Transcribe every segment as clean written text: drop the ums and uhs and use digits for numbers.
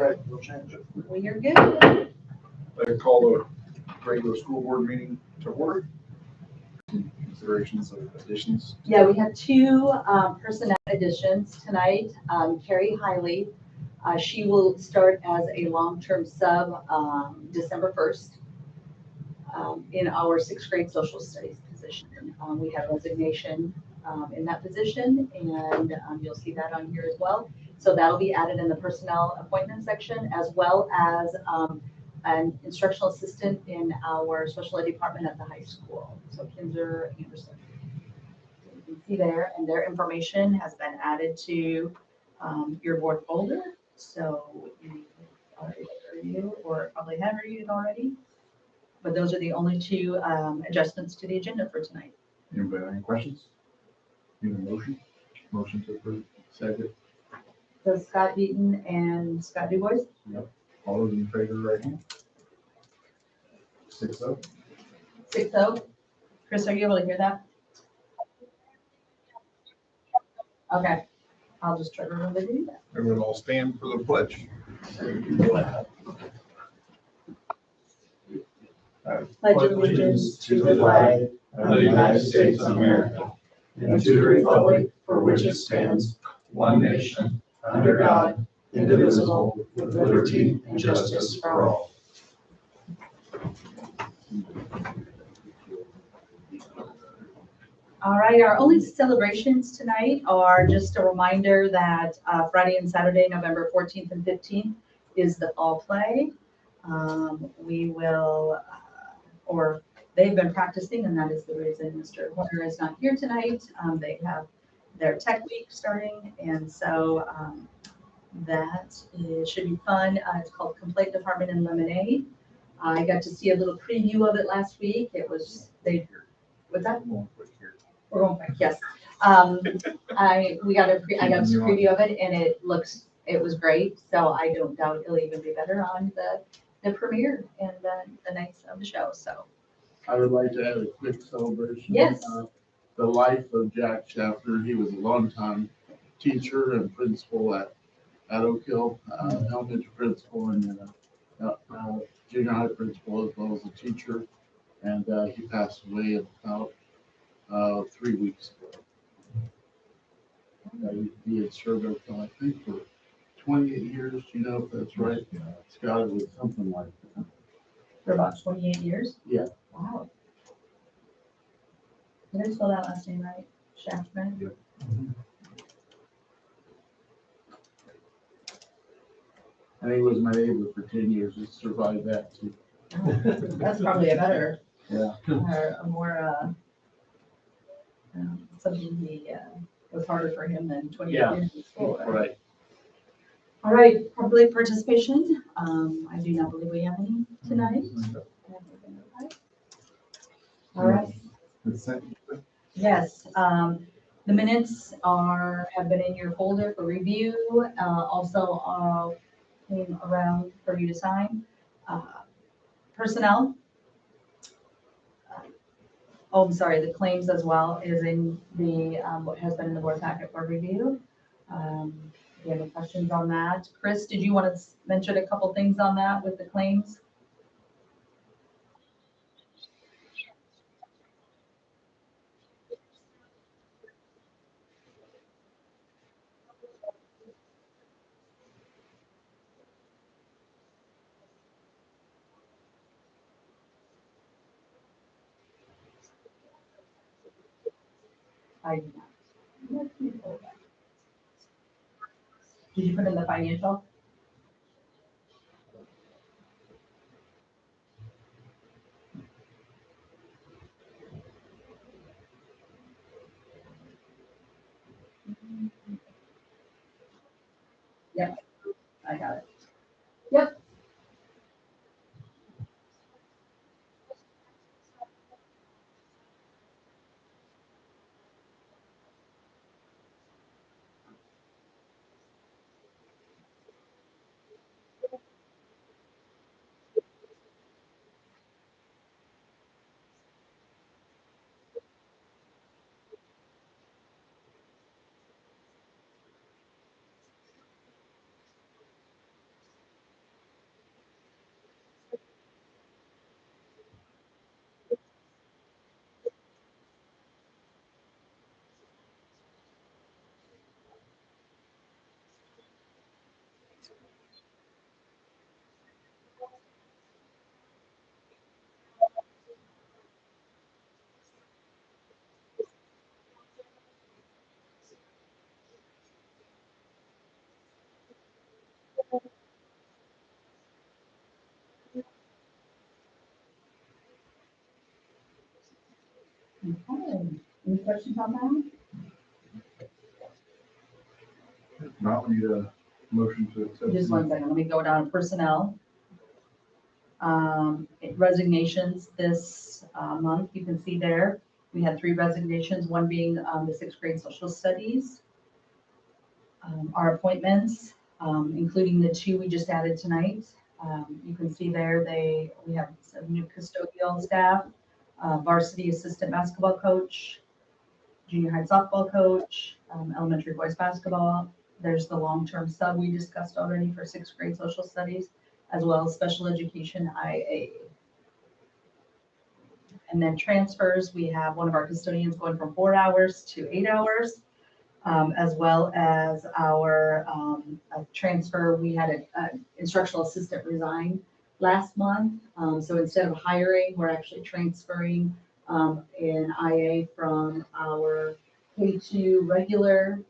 right, we'll change it. We are good. I call the regular school board meeting to order. Considerations of additions. Yeah, we have two personnel additions tonight. Carrie Hiley, she will start as a long-term sub December 1st in our 6th grade social studies position. We have resignation in that position, and you'll see that on here as well. So that'll be added in the personnel appointment section, as well as an instructional assistant in our special ed department at the high school. So Kinzer Anderson. So you can see there, and their information has been added to your board folder. So you already reviewed, or probably have reviewed already. But those are the only two adjustments to the agenda for tonight. Anybody have any questions? Need a motion? Motion to approve. Second. So Scott Deaton and Scott DuBois. All those in favor, right hand? 6-0. 6-0. Chris, are you able to hear that? Okay. I'll just try to remember to do that. Everyone all stand for the pledge. Pledge allegiance to the flag of the United States of America, and to the republic for which it stands, one nation, under God, indivisible, with liberty and justice for all. All right, our only celebrations tonight are just a reminder that Friday and Saturday, November 14th and 15th is the fall play. We will, or they've been practicing, and that is the reason Mr. Horner is not here tonight. They have their tech week starting, and so should be fun. It's called Complaint Department and Lemonade. I got to see a little preview of it last week. It was, what's that? We're going quick, yes. I got a preview of it, and it was great. So I don't doubt it'll even be better on the premiere and the nights of the show. So I would like to add a quick celebration. Yes. The life of Jack Schaffner. He was a longtime teacher and principal at Oak Hill, elementary principal, and then junior high principal, as well as a teacher. And he passed away about 3 weeks ago. He had served Oak Hill, I think, for 28 years. Do you know if that's right? Yeah. Scott, it was something like that. for about 28 years? Yeah. Wow. Did I spell that last name right? Schaffner? Yep. And he was my neighbor for 10 years. He survived that too. That's probably a better, Yeah. or a more, something was harder for him than 28 Yeah. years in school. Right. All right, public participation. I do not believe we have any tonight. All right, Consent. yes, the minutes have been in your folder for review, also came around for you to sign. Personnel. Oh, I'm sorry, the claims as well is in what has been in the board packet for review. Do you have any questions on that? Chris, did you want to mention a couple things on that with the claims? I do not. Let me pull that. Did you put in the financial? Yep, I got it. Yep. questions on that? If not, we need a motion to accept. Just one second, let me go down to personnel. Resignations this month, you can see there, we had 3 resignations, one being the 6th grade social studies. Our appointments, including the 2 we just added tonight. You can see there, we have some new custodial staff, varsity assistant basketball coach, junior high softball coach, elementary boys basketball. There's the long-term sub we discussed already for 6th grade social studies, as well as special education IA. And then transfers, we have one of our custodians going from 4 hours to 8 hours, as well as our transfer. We had an instructional assistant resign last month. So instead of hiring, we're actually transferring an IA from our K2 regular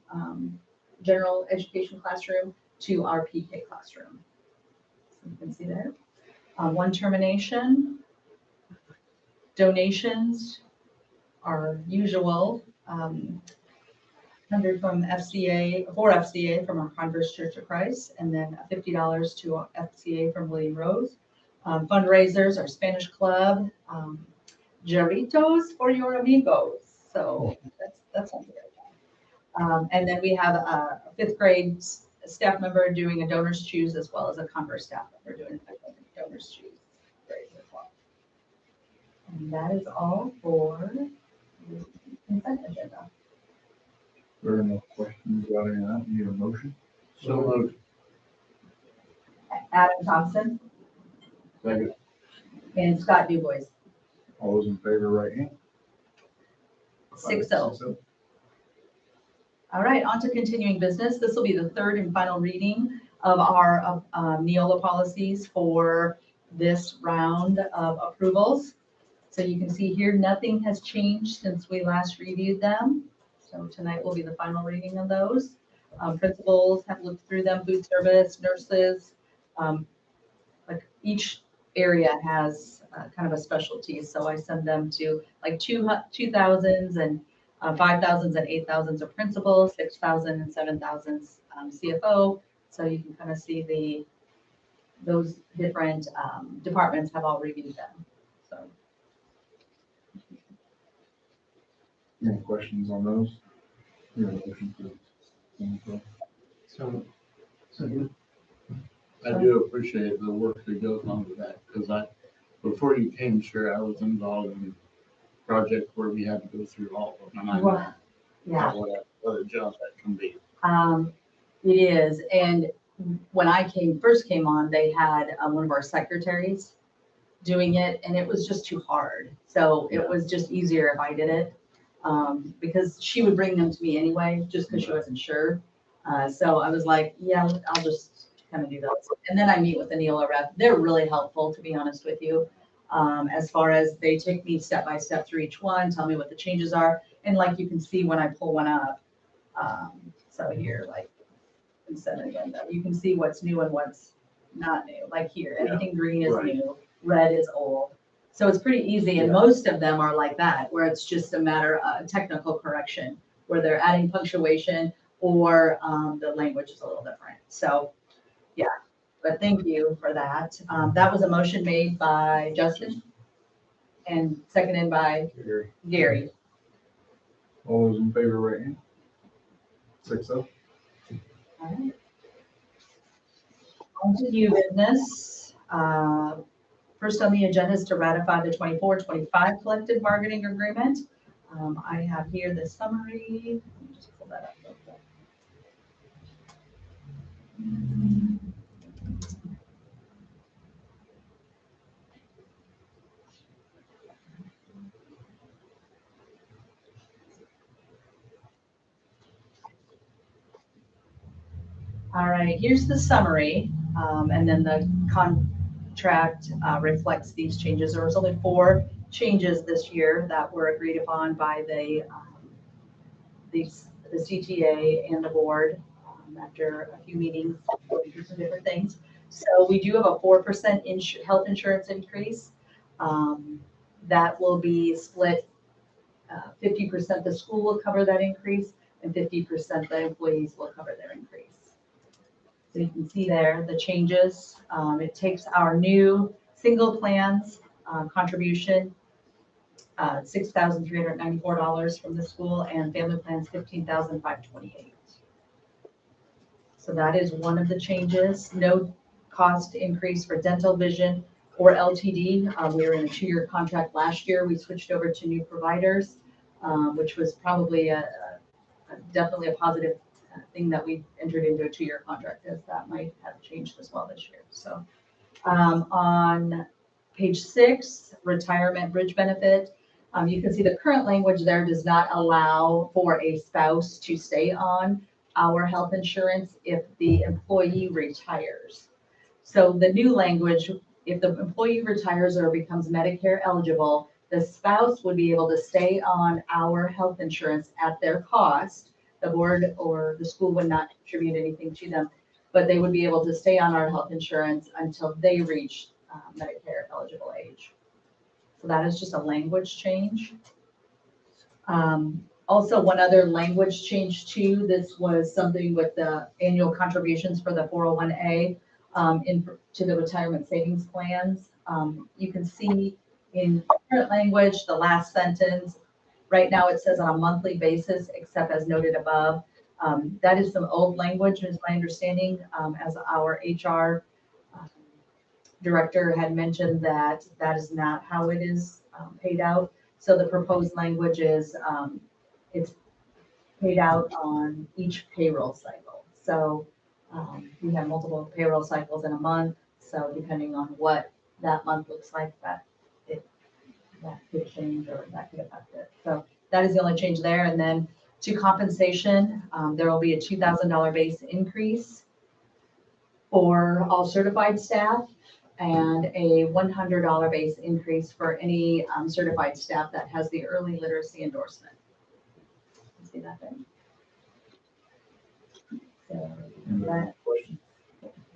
general education classroom to our PK classroom. So you can see there. 1 termination. Donations are usual. 100 from FCA, for FCA from our Converse Church of Christ, and then $50 to FCA from William Rose. Fundraisers, our Spanish Club, Jarritos for your amigos. So that's something. And then we have a 5th grade staff member doing a Donors Choose, as well as a Converse staff member doing a Donors Choose. As well. And that is all for the consent agenda. There are no questions about any of that. Need a motion? So moved. Adam Thompson Second. and Scott DuBois. All those in favor, right hand? 6-0. All right, on to continuing business. This will be the 3rd and final reading of our Neola policies for this round of approvals. So you can see here, nothing has changed since we last reviewed them. So tonight will be the final reading of those. Principals have looked through them, food service, nurses. Like each area has kind of a specialty. So I send them to like 2000s and 5,000s and 8,000s of principals, 6,000 and 7,000s CFO. So you can kind of see those different departments have all reviewed them. So. Any questions on those? Need a motion to. So I do appreciate the work that goes on with that, because before you came, sure, I was involved in a project where we had to go through all of them. And I know Yeah. what a job that can be. It is, and when I first came on, they had one of our secretaries doing it, and it was just too hard. So it was just easier if I did it, because she would bring them to me anyway, just because she wasn't sure. So I was like, yeah, I'll just kind of do those. And then I meet with the Neola rep. They're really helpful, to be honest with you. As far as they take me step by step through each one, tell me what the changes are. And like you can see when I pull one up, so here, like consent agenda, you can see what's new and what's not new. Like here, everything green is new, red is old. So it's pretty easy. And most of them are like that, where it's just a matter of technical correction, where they're adding punctuation or the language is a little different. So yeah, but thank you for that. That was a motion made by Justin and seconded by Gary. All those in favor, right hand? 6-0. All right. On to new business. First on the agenda is to ratify the 24-25 collective bargaining agreement. I have here the summary. Let me just pull that up real quick. All right, here's the summary, and then the contract reflects these changes. There was only 4 changes this year that were agreed upon by the CTA and the board after a few meetings, going through some different things. So we do have a 4% health insurance increase. That will be split 50% the school will cover that increase, and 50% the employees will cover their increase. So you can see there the changes. It takes our new single plans contribution, $6,394 from the school, and family plans $15,528. So that is one of the changes. No cost increase for dental, vision, or LTD. We were in a 2-year contract last year. We switched over to new providers, which was probably definitely a positive thing that we entered into a 2-year contract, as that might have changed as well this year. So on page 6, retirement bridge benefit, you can see the current language there does not allow for a spouse to stay on our health insurance if the employee retires. So the new language, if the employee retires or becomes Medicare eligible, the spouse would be able to stay on our health insurance at their cost. The board or the school would not contribute anything to them, but they would be able to stay on our health insurance until they reach Medicare eligible age. So that is just a language change. Also, one other language change too, this was something with the annual contributions for the 401A to the retirement savings plans. You can see in current language, the last sentence, right now it says on a monthly basis, except as noted above. That is some old language, is my understanding, as our HR director had mentioned that that is not how it is paid out. So the proposed language is it's paid out on each payroll cycle. So we have multiple payroll cycles in a month. So depending on what that month looks like, that could change or that could affect it. So that is the only change there. And then to compensation, there will be a $2,000 base increase for all certified staff and a $100 base increase for any certified staff that has the early literacy endorsement. See that thing? So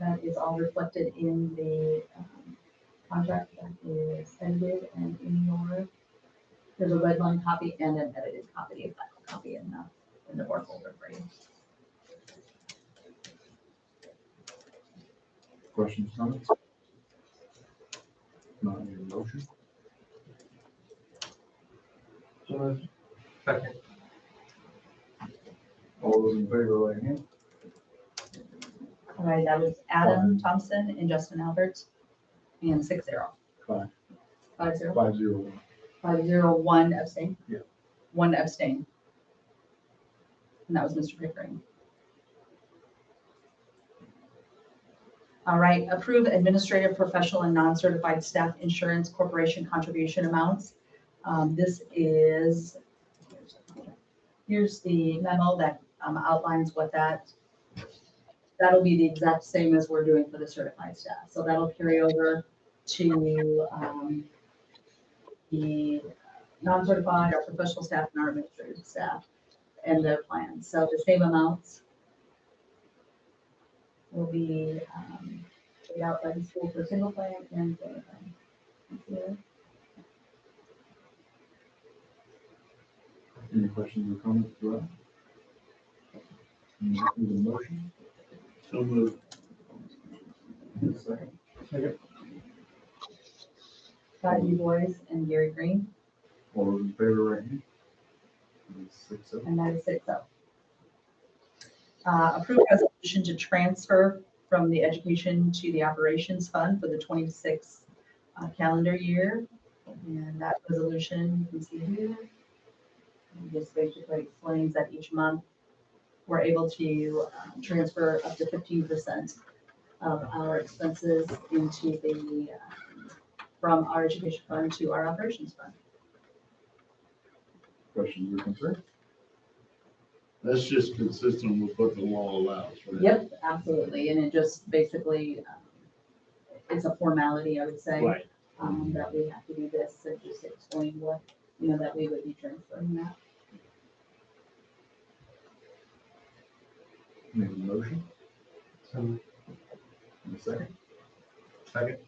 that is all reflected in the contract that is edited and in your, there's a red line copy and an edited copy, a final copy in the board folder for you. Questions, comments? Not need a motion? So moved. Second. All those in favor, raise your hand. All right, that was Adam Thompson and Justin Alberts, and 6-0. Five. 5-0. 5-0. 5-0, 1 abstain. Yeah. 1 abstain. And that was Mr. Pickering. All right, approve administrative, professional, and non-certified staff insurance corporation contribution amounts. This is, here's the memo that outlines what that'll be the exact same as we're doing for the certified staff. So that'll carry over to the non-certified, our professional staff, and our administrative staff and their plans. So the same amounts will be paid out by the school for single plan and family plan. Any questions or comments to that? Need a motion? So moved. Second. Scott Du Bois and Gary Green, All those in favor, raise your hand. 6-0. and that is 6-0. Approve resolution to transfer from the education to the operations fund for the 26 calendar year. And that resolution, you can see here, just basically explains that each month we're able to transfer up to 15% of our expenses into the, from our education fund to our operations fund. Questions or concerns? That's just consistent with what the law allows, right? Yep, absolutely. And it just basically, it's a formality, I would say. Right. That we have to do this and just explain what, that we would be transferring that. Need a motion? So moved. And a second. Second.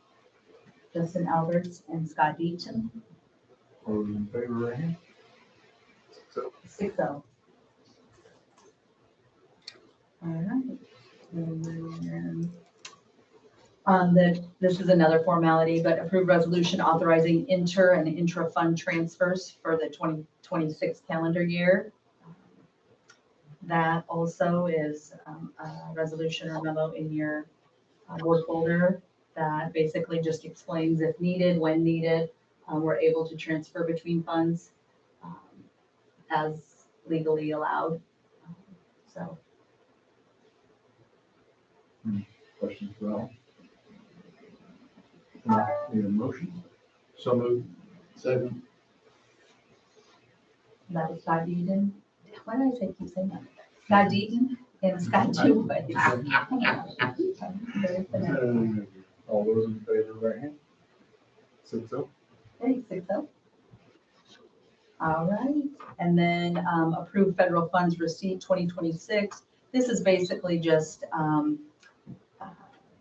Justin Alberts and Scott Deaton. All those in favor, raise your hand. 6-0. All right. And this is another formality, but approved resolution authorizing inter and intra-fund transfers for the 2026 calendar year. That also is a resolution or memo in your board folder that basically just explains if needed, when needed, we're able to transfer between funds as legally allowed. So, Questions for Al? Need a motion? So moved. Second. that was Scott Deaton. Why did I say keep saying that? Scott Deaton and Scott Jewett. All those in favor, right hand? 6-0. Okay, 6-0. All right, and then approved federal funds receipt 2026. This is basically just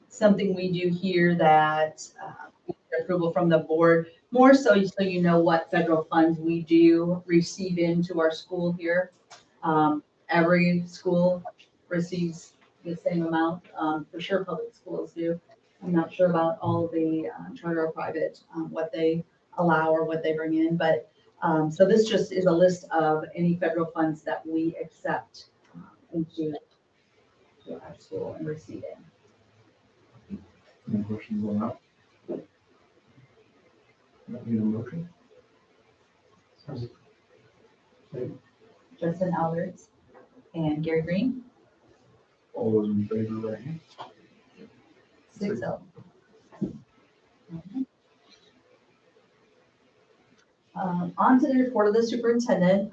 something we do here that we get approval from the board, more so you know what federal funds we do receive into our school here. Every school receives the same amount, for sure public schools do. I'm not sure about all the charter or private, what they allow or what they bring in, but so this just is a list of any federal funds that we accept into our school and receive in. Any questions on that? Need a motion? Justin Alberts and Gary Green, All those in favor, right hand? 6-0. On to the report of the superintendent,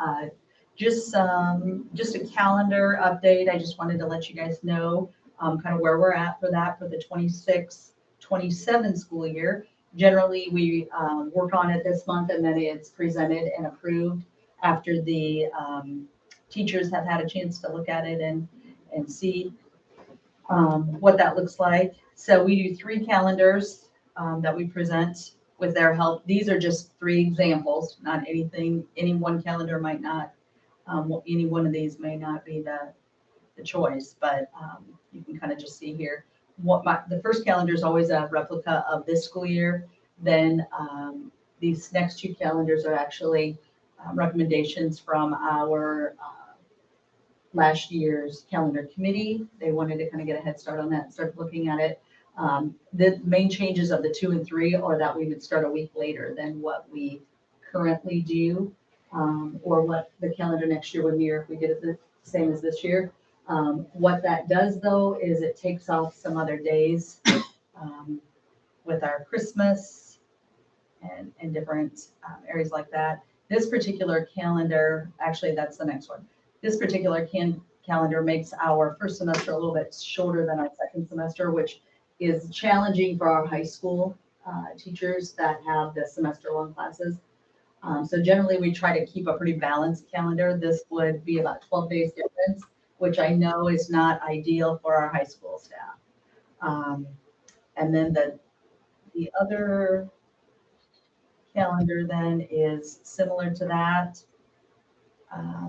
just a calendar update. I just wanted to let you guys know kind of where we're at for that for the 26-27 school year. Generally, we work on it this month and then it's presented and approved after the teachers have had a chance to look at it and see what that looks like. So we do 3 calendars that we present with their help. These are just 3 examples, not anything, any one calendar might not, any one of these may not be the choice, but you can kind of just see here. The first calendar is always a replica of this school year. Then these next 2 calendars are actually recommendations from our last year's calendar committee. They wanted to kind of get a head start on that and start looking at it. The main changes of the 2 and 3 are that we would start a week later than what we currently do, or what the calendar next year would mirror if we did it the same as this year. What that does though is it takes off some other days with our Christmas and different areas like that. This particular calendar, actually that's the next one. This particular calendar makes our first semester a little bit shorter than our second semester, which is challenging for our high school teachers that have the semester-long classes. So generally we try to keep a pretty balanced calendar. This would be about 12 days difference, which I know is not ideal for our high school staff. And then the other calendar then is similar to that.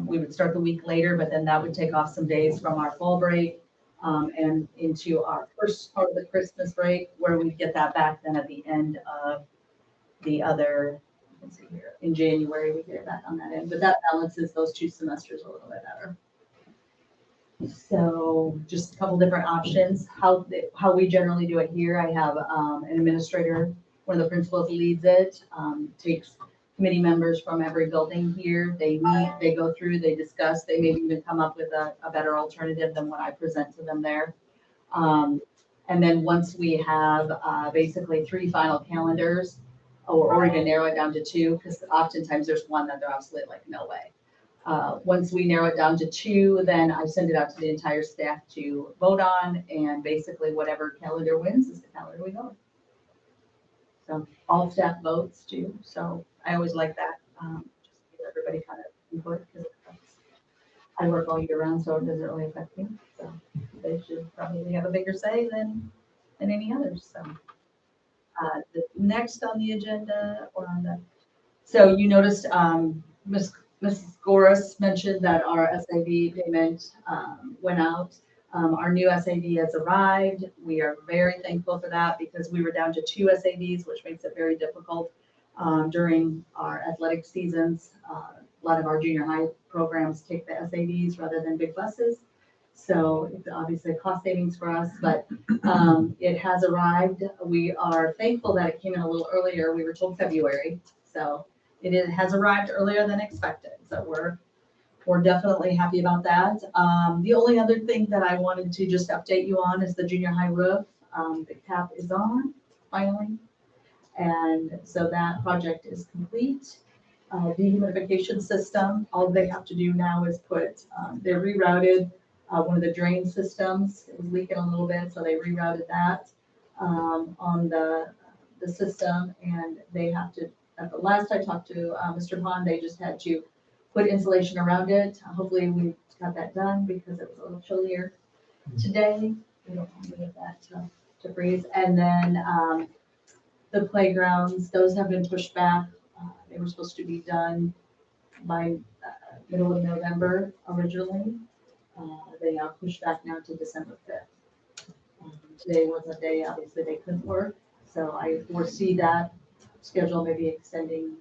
We would start the week later, but then that would take off some days from our fall break and into our first part of the Christmas break, where we get that back then at the end of the other, you can see here, in January, we get it back on that end. But that balances those 2 semesters a little bit better. So just a couple different options. How we generally do it here, I have an administrator, one of the principals leads it, takes committee members from every building here. They meet, they go through, they discuss, they maybe even come up with a better alternative than what I present to them there. And then once we have basically 3 final calendars, or even narrow it down to 2, because oftentimes there's one that they're absolutely like, no way. Once we narrow it down to 2, then I send it out to the entire staff to vote on, and basically whatever calendar wins is the calendar we go with. So all staff votes too. So I always like that. Just give everybody kind of input, because I work all year round, so it doesn't really affect me. So they should probably have a bigger say than any others. So the next on the agenda, or on the, so you noticed Ms. Mrs. Goris mentioned that our SAV payment went out. Our new SAV has arrived. We are very thankful for that because we were down to 2 SAVs, which makes it very difficult during our athletic seasons. A lot of our junior high programs take the SAVs rather than big buses. So it's obviously a cost savings for us, but it has arrived. We are thankful that it came in a little earlier. We were told February, so has arrived earlier than expected. So we're definitely happy about that. The only other thing that I wanted to just update you on is the junior high roof. The cap is on finally. And so that project is complete. Dehumidification system, all they have to do now is they rerouted one of the drain systems. It was leaking a little bit, so they rerouted that on the system. And they have to, at the last I talked to Mr. Pond, they just had to put insulation around it. Hopefully we got that done because it was a little chillier today. We don't want to get that to freeze. And then the playgrounds, those have been pushed back. They were supposed to be done by middle of November originally. They are pushed back now to December 5th. Today was a day, obviously, they couldn't work. So I foresee that schedule maybe extending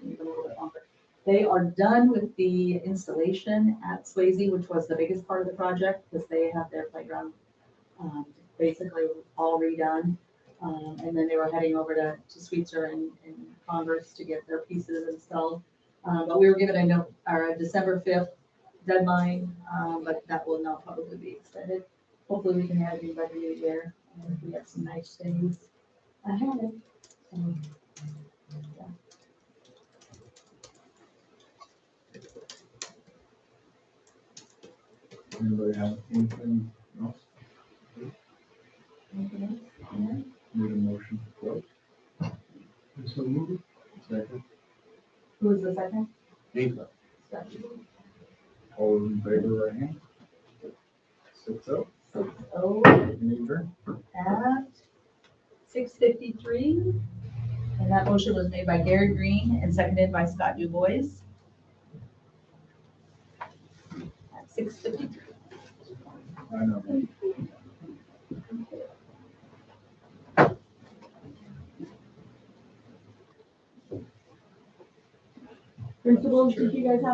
even a little bit longer. They are done with the installation at Swayze, which was the biggest part of the project because they have their playground basically all redone. And then they were heading over to Sweetser and Congress to get their pieces installed. But we were given a December 5th deadline, but that will now probably be extended. Hopefully we can have it by the new year. And we have some nice days ahead. So, yeah. Anybody have anything else? Anything else? Yeah. Need a motion to close? So move. Second. Who was the second? Nathan. All those in favor, right hand? 6-0. 6-0 Any adjourn? at 6:53. And that motion was made by Gary Green and seconded by Scott DuBois. At 6:53. I know. Principals, did you guys have